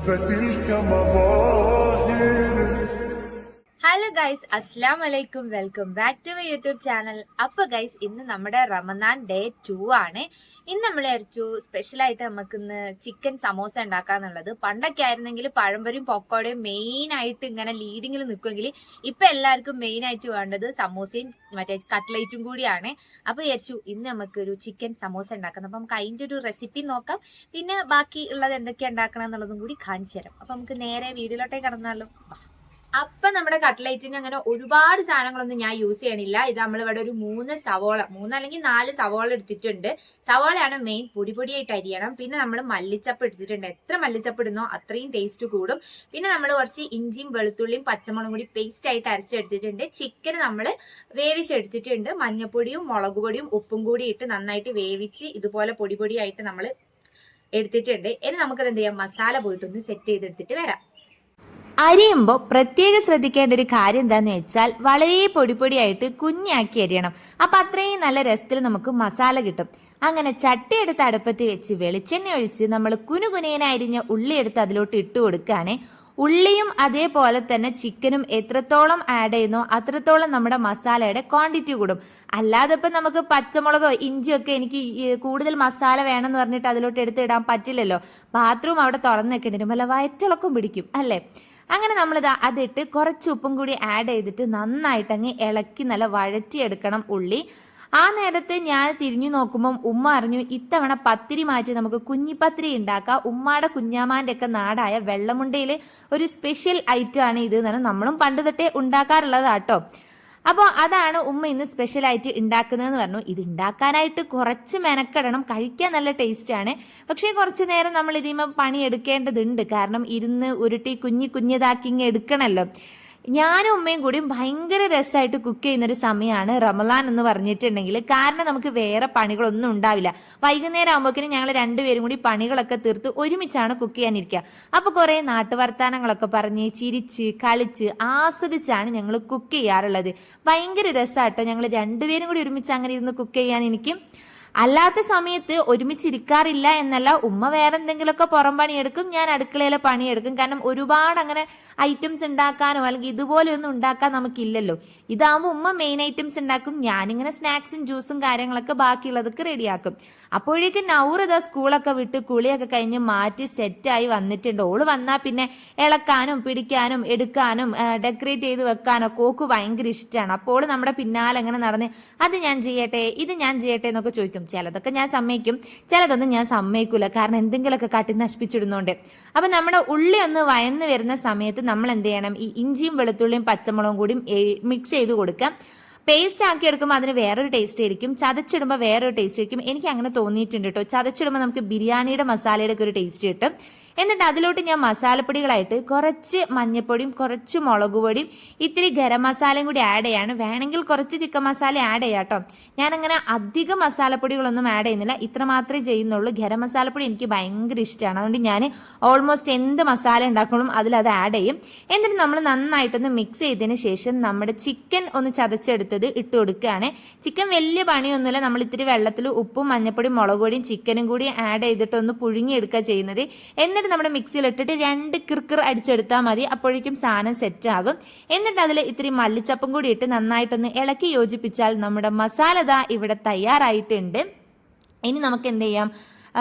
فتلك مظاهر. Hello guys, അസ്സാം വലൈക്കും. Welcome back to my YouTube channel. അപ്പൊ ഗൈസ്, ഇന്ന് നമ്മുടെ റമദാൻ ഡേ 2 ആണ്. ഇന്ന് നമ്മൾ വിചാരിച്ചു സ്പെഷ്യലായിട്ട് നമുക്ക് ഇന്ന് ചിക്കൻ സമോസ ഉണ്ടാക്കാന്നുള്ളത്. പണ്ടൊക്കെ ആയിരുന്നെങ്കിൽ പഴംപൊരിയും പൊക്കോടയും മെയിൻ ആയിട്ട് ഇങ്ങനെ ലീഡിങ്ങിൽ നിൽക്കുമെങ്കിൽ ഇപ്പൊ എല്ലാവർക്കും മെയിൻ ആയിട്ട് വേണ്ടത് സമോസയും മറ്റേ കട്ട്ലേറ്റും കൂടിയാണ്. അപ്പൊ വിചാരിച്ചു ഇന്ന് നമുക്ക് ഒരു ചിക്കൻ സമോസ ഉണ്ടാക്കാം. അപ്പൊ നമുക്ക് അതിന്റെ ഒരു റെസിപ്പി നോക്കാം, പിന്നെ ബാക്കി ഉള്ളത് എന്തൊക്കെയാ ഉണ്ടാക്കണം എന്നുള്ളതും കൂടി കാണിച്ചു തരാം. അപ്പൊ നമുക്ക് നേരെ വീഡിയോയിലോട്ടേക്ക് കടന്നാലോ. അപ്പൊ നമ്മുടെ കട്ട്ലൈറ്റിന് അങ്ങനെ ഒരുപാട് സാധനങ്ങളൊന്നും ഞാൻ യൂസ് ചെയ്യണില്ല. ഇത് നമ്മളിവിടെ ഒരു 3 അല്ലെങ്കിൽ 4 സവോള എടുത്തിട്ടുണ്ട്. സവോളയാണ് മെയിൻ. പൊടിയായിട്ട് അരിയണം. പിന്നെ നമ്മൾ മല്ലിച്ചപ്പ് എടുത്തിട്ടുണ്ട്. എത്ര മല്ലിച്ചപ്പ് ഇടുന്നോ അത്രയും ടേസ്റ്റ് കൂടും. പിന്നെ നമ്മൾ കുറച്ച് ഇഞ്ചിയും വെളുത്തുള്ളിയും പച്ചമുളകും കൂടി പേസ്റ്റ് ആയിട്ട് അരച്ചെടുത്തിട്ടുണ്ട്. ചിക്കൻ നമ്മൾ വേവിച്ചെടുത്തിട്ടുണ്ട്. മഞ്ഞപ്പൊടിയും മുളക് പൊടിയും ഉപ്പും കൂടി ഇട്ട് നന്നായിട്ട് വേവിച്ച് ഇതുപോലെ പൊടിയായിട്ട് നമ്മൾ എടുത്തിട്ടുണ്ട്. ഇനി നമുക്കത് എന്ത് ചെയ്യാം, മസാല പോയിട്ടൊന്ന് സെറ്റ് ചെയ്തെടുത്തിട്ട് വരാം. അരിയുമ്പോൾ പ്രത്യേകം ശ്രദ്ധിക്കേണ്ട ഒരു കാര്യം എന്താന്ന് വെച്ചാൽ വളരെ പൊടിയായിട്ട് കുഞ്ഞാക്കി അരിയണം. അപ്പം അത്രയും നല്ല രസത്തിൽ നമുക്ക് മസാല കിട്ടും. അങ്ങനെ ചട്ടി എടുത്ത് അടുപ്പത്ത് വെച്ച് വെളിച്ചെണ്ണ ഒഴിച്ച് നമ്മൾ കുനുകുനേന അരിഞ്ഞ ഉള്ളി എടുത്ത് അതിലോട്ട് ഇട്ട് കൊടുക്കുകയാണ്. ഉള്ളിയും അതേപോലെ തന്നെ ചിക്കനും എത്രത്തോളം ആഡ് ചെയ്യുന്നോ അത്രത്തോളം നമ്മുടെ മസാലയുടെ ക്വാണ്ടിറ്റി കൂടും. അല്ലാതെ ഇപ്പം നമുക്ക് പച്ചമുളകോ ഇഞ്ചിയോ ഒക്കെ എനിക്ക് കൂടുതൽ മസാല വേണമെന്ന് പറഞ്ഞിട്ട് അതിലോട്ട് എടുത്തിടാൻ പറ്റില്ലല്ലോ. ബാത്റൂം അവിടെ തുറന്നു വെക്കേണ്ടി വരും, വല്ല വയറ്റിളക്കം പിടിക്കും അല്ലേ. അങ്ങനെ നമ്മളിത് അതിട്ട് കുറച്ച് ഉപ്പും കൂടി ആഡ് ചെയ്തിട്ട് നന്നായിട്ട് അങ്ങ് ഇളക്കി നല്ല വഴറ്റിയെടുക്കണം ഉള്ളി. ആ നേരത്തെ ഞാൻ തിരിഞ്ഞു നോക്കുമ്പം ഉമ്മ അറിഞ്ഞു ഇത്തവണ പത്തിരി മാറ്റി നമുക്ക് കുഞ്ഞിപ്പത്തിരി ഉണ്ടാക്കാം. ഉമ്മയുടെ കുഞ്ഞാമാൻ്റെ ഒക്കെ നാടായ വെള്ളമുണ്ടയിൽ ഒരു സ്പെഷ്യൽ ഐറ്റം ആണ് ഇത് എന്നാണ് നമ്മളും പണ്ട് തൊട്ടേ ഉണ്ടാക്കാറുള്ളതാട്ടോ. അപ്പോൾ അതാണ് ഉമ്മ ഇന്ന് സ്പെഷ്യലായിട്ട് ഉണ്ടാക്കുന്നതെന്ന് പറഞ്ഞു. ഇത് ഉണ്ടാക്കാനായിട്ട് കുറച്ച് മെനക്കെടണം, കഴിക്കാൻ നല്ല ടേസ്റ്റാണ്. പക്ഷേ കുറച്ച് നേരം നമ്മൾ ഇതിന്മേൽ പണി എടുക്കേണ്ടതുണ്ട്. കാരണം ഇരുന്ന് ഉരുട്ടി കുഞ്ഞിതാക്കി ഇങ്ങനെ എടുക്കണമല്ലോ. ഞാനും ഉമ്മയും കൂടി ഭയങ്കര രസമായിട്ട് കുക്ക് ചെയ്യുന്നൊരു സമയമാണ് റമദാൻ എന്ന് പറഞ്ഞിട്ടുണ്ടെങ്കിൽ. കാരണം നമുക്ക് വേറെ പണികളൊന്നും ഉണ്ടാവില്ല. വൈകുന്നേരം ആകുമ്പോഴേക്കും ഞങ്ങൾ രണ്ടുപേരും കൂടി പണികളൊക്കെ തീർത്ത് ഒരുമിച്ചാണ് കുക്ക് ചെയ്യാനിരിക്കുക. അപ്പോൾ കുറേ നാട്ടുവർത്താനങ്ങളൊക്കെ പറഞ്ഞ് ചിരിച്ച് കളിച്ച് ആസ്വദിച്ചാണ് ഞങ്ങൾ കുക്ക് ചെയ്യാറുള്ളത്. ഭയങ്കര രസമാട്ടോ. ഞങ്ങൾ രണ്ടുപേരും കൂടി ഒരുമിച്ച് അങ്ങനെ ഇരുന്ന് കുക്ക് ചെയ്യാൻ എനിക്കും. അല്ലാത്ത സമയത്ത് ഒരുമിച്ചിരിക്കാറില്ല എന്നല്ല, ഉമ്മ വേറെ എന്തെങ്കിലുമൊക്കെ പുറം പണിയെടുക്കും, ഞാൻ അടുക്കളയിലെ പണിയെടുക്കും. കാരണം ഒരുപാട് അങ്ങനെ ഐറ്റംസ് ഉണ്ടാക്കാനോ അല്ലെങ്കിൽ ഇതുപോലെ ഒന്നും ഉണ്ടാക്കാൻ നമുക്കില്ലല്ലോ. ഇതാകുമ്പോൾ ഉമ്മ മെയിൻ ഐറ്റംസ് ഉണ്ടാക്കും, ഞാനിങ്ങനെ സ്നാക്സും ജ്യൂസും കാര്യങ്ങളൊക്കെ ബാക്കിയുള്ളതൊക്കെ റെഡിയാക്കും. അപ്പോഴേക്കും നൗറത സ്കൂളൊക്കെ വിട്ട് കുളിയൊക്കെ കഴിഞ്ഞ് മാറ്റി സെറ്റായി വന്നിട്ടുണ്ട്. ഓള് വന്നാൽ പിന്നെ ഇളക്കാനും പിടിക്കാനും എടുക്കാനും ഡെക്കറേറ്റ് ചെയ്ത് വെക്കാനോ കോക്ക് ഭയങ്കര ഇഷ്ടമാണ്. അപ്പോൾ നമ്മുടെ പിന്നാലെ അങ്ങനെ നടന്ന് അത് ഞാൻ ചെയ്യട്ടെ ഇത് ഞാൻ ചെയ്യട്ടെ എന്നൊക്കെ ചോദിക്കും. ചിലതൊക്കെ ഞാൻ സമ്മതിക്കും, ചിലതൊന്നും ഞാൻ സമ്മതിക്കൂല. കാരണം എന്തെങ്കിലുമൊക്കെ കാട്ടി നശിപ്പിച്ചിടുന്നുണ്ട്. അപ്പൊ നമ്മുടെ ഉള്ളി ഒന്ന് വയന്ന് വരുന്ന സമയത്ത് നമ്മൾ എന്ത് ചെയ്യണം, ഈ ഇഞ്ചിയും വെളുത്തുള്ളിയും പച്ചമുളകും കൂടി മിക്സ് ചെയ്ത് കൊടുക്കാം. പേസ്റ്റ് ആക്കി എടുക്കുമ്പോൾ അതിന് വേറൊരു ടേസ്റ്റ് ആയിരിക്കും, ചതച്ചിടുമ്പോൾ വേറൊരു ടേസ്റ്റ് ആയിരിക്കും. എനിക്ക് അങ്ങനെ തോന്നിയിട്ടുണ്ട് കേട്ടോ. ചതച്ചിടുമ്പോൾ നമുക്ക് ബിരിയാണിയുടെ മസാലയുടെ ഒക്കെ ഒരു ടേസ്റ്റ് കിട്ടും. എന്നിട്ട് അതിലോട്ട് ഞാൻ മസാലപ്പൊടികളായിട്ട് കുറച്ച് മഞ്ഞൾപ്പൊടിയും കുറച്ച് മുളക് പൊടിയും ഇത്തിരി ഗരം മസാലയും കൂടി ആഡ് ചെയ്യാണ്. വേണമെങ്കിൽ കുറച്ച് ചിക്കൻ മസാല ആഡ് ചെയ്യാം കേട്ടോ. ഞാനങ്ങനെ അധികം മസാലപ്പൊടികളൊന്നും ആഡ് ചെയ്യുന്നില്ല, ഇത്ര മാത്രമേ ചെയ്യുന്നുള്ളൂ. ഗരം മസാലപ്പൊടി എനിക്ക് ഭയങ്കര ഇഷ്ടമാണ്. അതുകൊണ്ട് ഞാൻ ഓൾമോസ്റ്റ് എന്ത് മസാല ഉണ്ടാക്കുമ്പോഴും അതിലത് ആഡ് ചെയ്യും. എന്നിട്ട് നമ്മൾ നന്നായിട്ടൊന്ന് മിക്സ് ചെയ്തതിന് ശേഷം നമ്മുടെ ചിക്കൻ ഒന്ന് ചതച്ചെടുത്തത് ഇട്ട് കൊടുക്കുകയാണ്. ചിക്കൻ വലിയ പണിയൊന്നുമില്ല, നമ്മൾ ഇത്തിരി വെള്ളത്തിൽ ഉപ്പും മഞ്ഞൾപ്പൊടിയും മുളക് പൊടിയും ചിക്കനും കൂടി ആഡ് ചെയ്തിട്ട് ഒന്ന് പുഴുങ്ങിയെടുക്കുക ചെയ്യുന്നത്. എന്നിട്ട് നമ്മുടെ മിക്സിയിൽ ഇട്ടിട്ട് 2 കിർക്കിർ അടിച്ചെടുത്താൽ മതി. അപ്പോഴേക്കും സാധനം സെറ്റ് ആകും. എന്നിട്ട് അതിൽ ഇത്തിരി മല്ലിച്ചപ്പും കൂടി ഇട്ട് നന്നായിട്ടൊന്ന് ഇളക്കി യോജിപ്പിച്ചാൽ നമ്മുടെ മസാല ദാ ഇവിടെ തയ്യാറായിട്ടുണ്ട്. ഇനി നമുക്ക് എന്ത് ചെയ്യാം,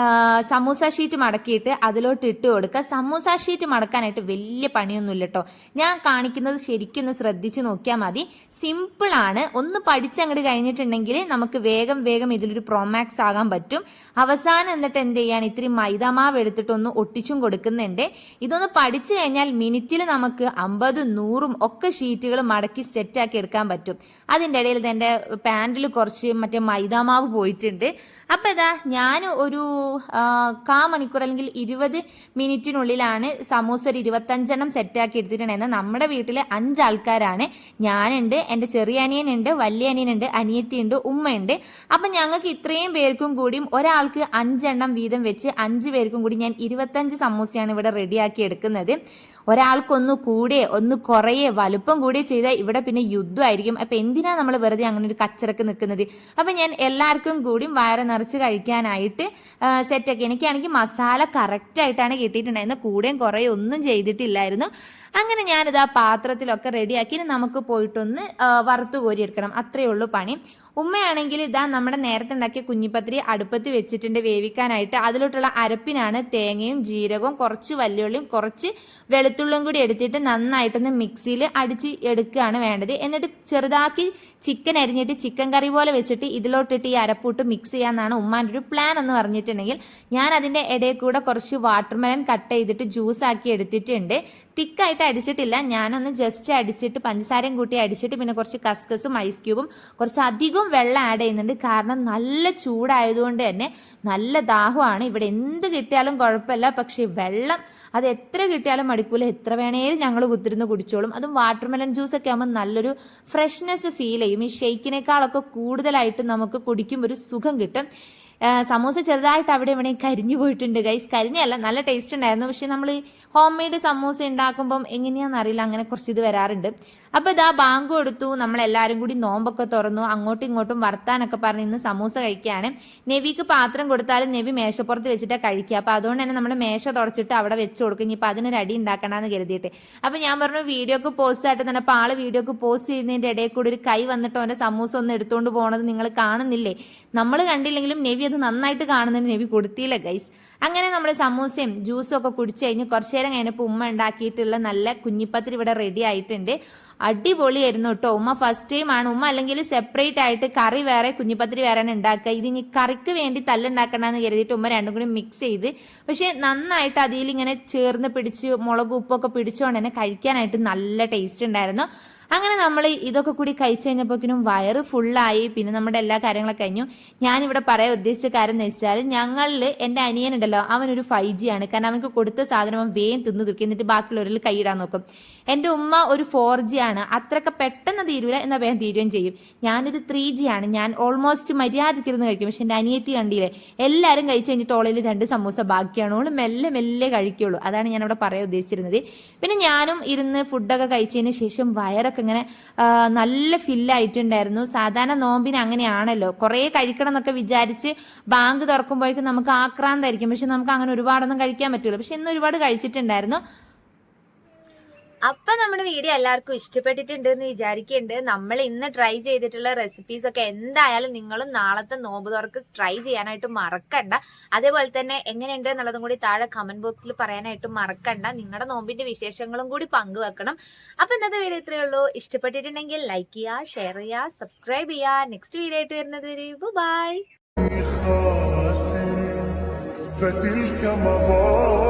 സമൂസ ഷീറ്റ് മടക്കിയിട്ട് അതിലോട്ട് ഇട്ട് കൊടുക്കുക. സമൂസ ഷീറ്റ് മടക്കാനായിട്ട് വലിയ പണിയൊന്നുമില്ല കേട്ടോ. ഞാൻ കാണിക്കുന്നത് ശരിക്കും ഒന്ന് ശ്രദ്ധിച്ച് നോക്കിയാൽ മതി. സിമ്പിളാണ്. ഒന്ന് പഠിച്ചങ്ങോട്ട് കഴിഞ്ഞിട്ടുണ്ടെങ്കിൽ നമുക്ക് വേഗം ഇതിലൊരു പ്രോമാക്സ് ആകാൻ പറ്റും. അവസാനം എന്നിട്ട് എന്ത് ചെയ്യാൻ, ഇത്തിരി മൈദാമാവ് എടുത്തിട്ടൊന്ന് ഒട്ടിച്ചും കൊടുക്കുന്നുണ്ട്. ഇതൊന്ന് പഠിച്ചു കഴിഞ്ഞാൽ മിനിറ്റിൽ നമുക്ക് 50, 100 ഒക്കെ ഷീറ്റുകൾ മടക്കി സെറ്റാക്കി എടുക്കാൻ പറ്റും. അതിൻ്റെ ഇടയിൽ എൻ്റെ പാൻറ്റിൽ കുറച്ച് മറ്റേ മൈദാമാവ് പോയിട്ടുണ്ട്. അപ്പം ഇതാ ഞാൻ ഒരു 1/4 മണിക്കൂർ അല്ലെങ്കിൽ 20 മിനിറ്റിനുള്ളിലാണ് സമൂസ ഒരു 25 സെറ്റാക്കി എടുത്തിട്ടുണ്ടായിരുന്നത്. നമ്മുടെ വീട്ടിൽ 5 ആൾക്കാരാണ്. ഞാനുണ്ട്, എൻ്റെ ചെറിയ അനിയനുണ്ട്, വലിയ അനിയനുണ്ട്, അനിയത്തിയുണ്ട്, ഉമ്മയുണ്ട്. അപ്പം ഞങ്ങൾക്ക് ഇത്രയും പേർക്കും കൂടിയും ഒരാൾക്ക് 5 വീതം വെച്ച് 5 പേർക്കും കൂടി ഞാൻ 25 സമൂസയാണ് ഇവിടെ റെഡിയാക്കി എടുക്കുന്നത്. ഒരാൾക്കൊന്ന് കൂടിയേ ഒന്ന് കുറയേ വലുപ്പം കൂടിയേ ചെയ്താൽ ഇവിടെ പിന്നെ യുദ്ധമായിരിക്കും. അപ്പം എന്തിനാ നമ്മൾ വെറുതെ അങ്ങനെ ഒരു കച്ചറക്ക് നിൽക്കുന്നത്? അപ്പം ഞാൻ എല്ലാവർക്കും കൂടി വയറ് നിറച്ച് കഴിക്കാനായിട്ട് സെറ്റാക്കി. എനിക്കാണെങ്കിൽ മസാല കറക്റ്റായിട്ടാണ് കിട്ടിയിട്ടുണ്ടായിരുന്നത്, കൂടെയും കുറേ ഒന്നും ചെയ്തിട്ടില്ലായിരുന്നു. അങ്ങനെ ഞാനിത് ആ പാത്രത്തിലൊക്കെ റെഡിയാക്കി നമുക്ക് പോയിട്ടൊന്ന് വറുത്ത് കോരിയെടുക്കണം, അത്രയേ ഉള്ളൂ പണി. ഉമ്മയാണെങ്കിൽ ഇതാ നമ്മുടെ നേരത്തെ ഉണ്ടാക്കിയ കുഞ്ഞിപ്പത്തിരി അടുപ്പത്ത് വെച്ചിട്ടുണ്ട് വേവിക്കാനായിട്ട്. അതിലോട്ടുള്ള അരപ്പിനാണ് തേങ്ങയും ജീരകവും കുറച്ച് വല്യുള്ളിയും കുറച്ച് വെളുത്തുള്ളിയും കൂടി എടുത്തിട്ട് നന്നായിട്ടൊന്ന് മിക്സിയിൽ അടിച്ച് എടുക്കുകയാണ് വേണ്ടത്. എന്നിട്ട് ചെറുതാക്കി ചിക്കൻ അരിഞ്ഞിട്ട് ചിക്കൻ കറി പോലെ വെച്ചിട്ട് ഇതിലോട്ടിട്ട് ഈ അരപ്പൂട്ട് മിക്സ് ചെയ്യാമെന്നാണ് ഉമ്മാൻ്റെ ഒരു പ്ലാൻ എന്ന് പറഞ്ഞിട്ടുണ്ടെങ്കിൽ, ഞാൻ അതിൻ്റെ ഇടയിൽ കൂടെ കുറച്ച് വാട്ടർമെലൻ കട്ട് ചെയ്തിട്ട് ജ്യൂസ് ആക്കി എടുത്തിട്ടുണ്ട്. തിക്കായിട്ട് അടിച്ചിട്ടില്ല, ഞാനൊന്ന് ജസ്റ്റ് അടിച്ചിട്ട് പഞ്ചസാരയും കൂട്ടി അടിച്ചിട്ട് പിന്നെ കുറച്ച് കസ്കസും ഐസ് ക്യൂബും കുറച്ച് അധികം വെള്ളം ആഡ് ചെയ്യുന്നുണ്ട്. കാരണം നല്ല ചൂടായതുകൊണ്ട് തന്നെ നല്ല ദാഹമാണ്. ഇവിടെ എന്ത് കിട്ടിയാലും കുഴപ്പമില്ല, പക്ഷേ വെള്ളം അത് എത്ര കിട്ടിയാലും മടിക്കൂല, എത്ര വേണേലും ഞങ്ങൾ കുത്തിരുന്ന് കുടിച്ചോളും. അതും വാട്ടർമെലൺ ജ്യൂസ് ഒക്കെ ആകുമ്പോൾ നല്ലൊരു ഫ്രഷ്നെസ് ഫീൽ ചെയ്യും. ഈ ഷെയ്ക്കിനേക്കാളൊക്കെ കൂടുതലായിട്ട് നമുക്ക് കുടിക്കുമ്പോൾ ഒരു സുഖം കിട്ടും. സമൂസ ചെറുതായിട്ട് അവിടെ ഇവിടെയും കരിഞ്ഞു പോയിട്ടുണ്ട് ഗൈസ്. കരിഞ്ഞല്ല, നല്ല ടേസ്റ്റ് ഉണ്ടായിരുന്നു. പക്ഷെ നമ്മൾ ഹോം മെയ്ഡ് സമൂസ ഉണ്ടാക്കുമ്പം എങ്ങനെയാണെന്ന് അറിയില്ല, അങ്ങനെ കുറച്ച് ഇത് വരാറുണ്ട്. അപ്പോൾ ഇതാ ബാങ്ക് കൊടുത്തു, നമ്മളെല്ലാവരും കൂടി നോമ്പൊക്കെ തുറന്നു, അങ്ങോട്ടും ഇങ്ങോട്ടും വർത്താനൊക്കെ പറഞ്ഞ് ഇന്ന് സമൂസ കഴിക്കുകയാണ്. നെവിക്ക് പാത്രം കൊടുത്താലും നെവി മേശപ്പുറത്ത് വെച്ചിട്ടാണ് കഴിക്കുക. അപ്പോൾ അതുകൊണ്ട് തന്നെ നമ്മൾ മേശ തുടച്ചിട്ട് അവിടെ വെച്ച് കൊടുക്കും, ഇനിയിപ്പോൾ അതിനൊരു അടി ഉണ്ടാക്കണമെന്ന് കരുതിയിട്ട്. അപ്പോൾ ഞാൻ പറഞ്ഞു വീഡിയോക്ക് പോസ്റ്റ് ആയിട്ട് തന്നെ, അപ്പോൾ ആൾ വീഡിയോക്ക് പോസ്റ്റ് ചെയ്യുന്നതിൻ്റെ ഇടയിൽ കൂടി ഒരു കൈ വന്നിട്ട് അവൻ്റെ സമൂസ ഒന്ന് എടുത്തുകൊണ്ട് പോകണത് നിങ്ങൾ കാണുന്നില്ലേ? നമ്മൾ കണ്ടില്ലെങ്കിലും നെവി അത് നന്നായിട്ട് കാണുന്നുണ്ട്, നെവി കൊടുത്തില്ല ഗൈസ്. അങ്ങനെ നമ്മൾ സമൂസയും ജ്യൂസും ഒക്കെ കുടിച്ച് കഴിഞ്ഞ് കുറച്ച് നേരം കഴിഞ്ഞപ്പോൾ ഉമ്മ ഉണ്ടാക്കിയിട്ടുള്ള നല്ല കുഞ്ഞിപ്പത്തിരി ഇവിടെ റെഡി ആയിട്ടുണ്ട്. അടിപൊളിയായിരുന്നു കേട്ടോ. ഉമ്മ ഫസ്റ്റ് ടൈം ആണ്, ഉമ്മ അല്ലെങ്കിൽ സെപ്പറേറ്റ് ആയിട്ട് കറി വേറെ കുഞ്ഞിപ്പത്തിരി വേറെയാണ് ഉണ്ടാക്കുക. ഇത് ഇനി കറിക്ക് വേണ്ടി തല്ലുണ്ടാക്കണമെന്ന് കരുതിയിട്ട് ഉമ്മ രണ്ടും കൂടി മിക്സ് ചെയ്ത്, പക്ഷെ നന്നായിട്ട് അതിൽ ഇങ്ങനെ ചേർന്ന് പിടിച്ച് മുളക് ഉപ്പൊക്കെ പിടിച്ചുകൊണ്ട് തന്നെ കഴിക്കാനായിട്ട് നല്ല ടേസ്റ്റ് ഉണ്ടായിരുന്നു. അങ്ങനെ നമ്മൾ ഇതൊക്കെ കൂടി കഴിച്ചു കഴിഞ്ഞപ്പോഴേക്കും വയറ് ഫുള്ളായി. പിന്നെ നമ്മുടെ എല്ലാ കാര്യങ്ങളൊക്കെ കഴിഞ്ഞു. ഞാനിവിടെ പറയാൻ ഉദ്ദേശിച്ച കാര്യം എന്ന് വെച്ചാൽ, ഞങ്ങളിൽ എൻ്റെ അനിയനുണ്ടല്ലോ, അവനൊരു 5G ആണ്. കാരണം അവനക്ക് കൊടുത്ത സാധനം അവൻ വേഗം തിന്നു തീർക്കും, എന്നിട്ട് ബാക്കിയുള്ളവരിൽ കൈയിടാൻ നോക്കും. എൻ്റെ ഉമ്മ ഒരു 4G ആണ്, അത്രയൊക്കെ പെട്ടെന്ന് തീരൂല, എന്നാൽ വേഗം തീരുകയും ചെയ്യും. ഞാനൊരു 3G ആണ്, ഞാൻ ഓൾമോസ്റ്റ് മര്യാദക്കിരുന്ന് കഴിക്കും. പക്ഷെ എൻ്റെ അനിയത്തി കണ്ടില്ലേ, എല്ലാവരും കഴിച്ച് കഴിഞ്ഞിട്ട് ഓളയിൽ 2 സമൂസ ബാക്കിയാണ്, ഓള് മെല്ലെ മെല്ലെ കഴിക്കുള്ളൂ. അതാണ് ഞാനിവിടെ പറയാൻ ഉദ്ദേശിച്ചിരുന്നത്. പിന്നെ ഞാനും ഇരുന്ന് ഫുഡൊക്കെ കഴിച്ചതിന് ശേഷം വയറൊക്കെ ഇങ്ങനെ നല്ല ഫില്ലായിട്ടുണ്ടായിരുന്നു. സാധാരണ നോമ്പിന് അങ്ങനെയാണല്ലോ, കുറേ കഴിക്കണം എന്നൊക്കെ വിചാരിച്ച് ബാങ്ക് തുറക്കുമ്പോഴേക്കും നമുക്ക് ആക്രാന്തായിരിക്കും. പക്ഷെ നമുക്ക് അങ്ങനെ ഒരുപാടൊന്നും കഴിക്കാൻ പറ്റില്ല. പക്ഷെ ഇന്ന് ഒരുപാട് കഴിച്ചിട്ടുണ്ടായിരുന്നു. അപ്പൊ നമ്മുടെ വീഡിയോ എല്ലാവർക്കും ഇഷ്ടപ്പെട്ടിട്ടുണ്ട് എന്ന് വിചാരിക്കുന്നുണ്ട്. നമ്മൾ ഇന്ന് ട്രൈ ചെയ്തിട്ടുള്ള റെസിപ്പീസ് ഒക്കെ എന്തായാലും നിങ്ങളും നാളത്തെ നോമ്പ് തുറക്ക് ട്രൈ ചെയ്യാനായിട്ട് മറക്കണ്ട. അതേപോലെ തന്നെ എങ്ങനെയുണ്ട് എന്നുള്ളതും കൂടി താഴെ കമന്റ് ബോക്സിൽ പറയാനായിട്ട് മറക്കണ്ട. നിങ്ങളുടെ നോമ്പിന്റെ വിശേഷങ്ങളും കൂടി പങ്കുവെക്കണം. അപ്പൊ ഇന്നത്തെ വീഡിയോ ഇത്രയേ ഉള്ളൂ. ഇഷ്ടപ്പെട്ടിട്ടുണ്ടെങ്കിൽ ലൈക്ക് ചെയ്യുക, ഷെയർ ചെയ്യുക, സബ്സ്ക്രൈബ് ചെയ്യുക. നെക്സ്റ്റ് വീഡിയോ ആയിട്ട് വരുന്നത് വരെ ബൈ. فتلك مظاهر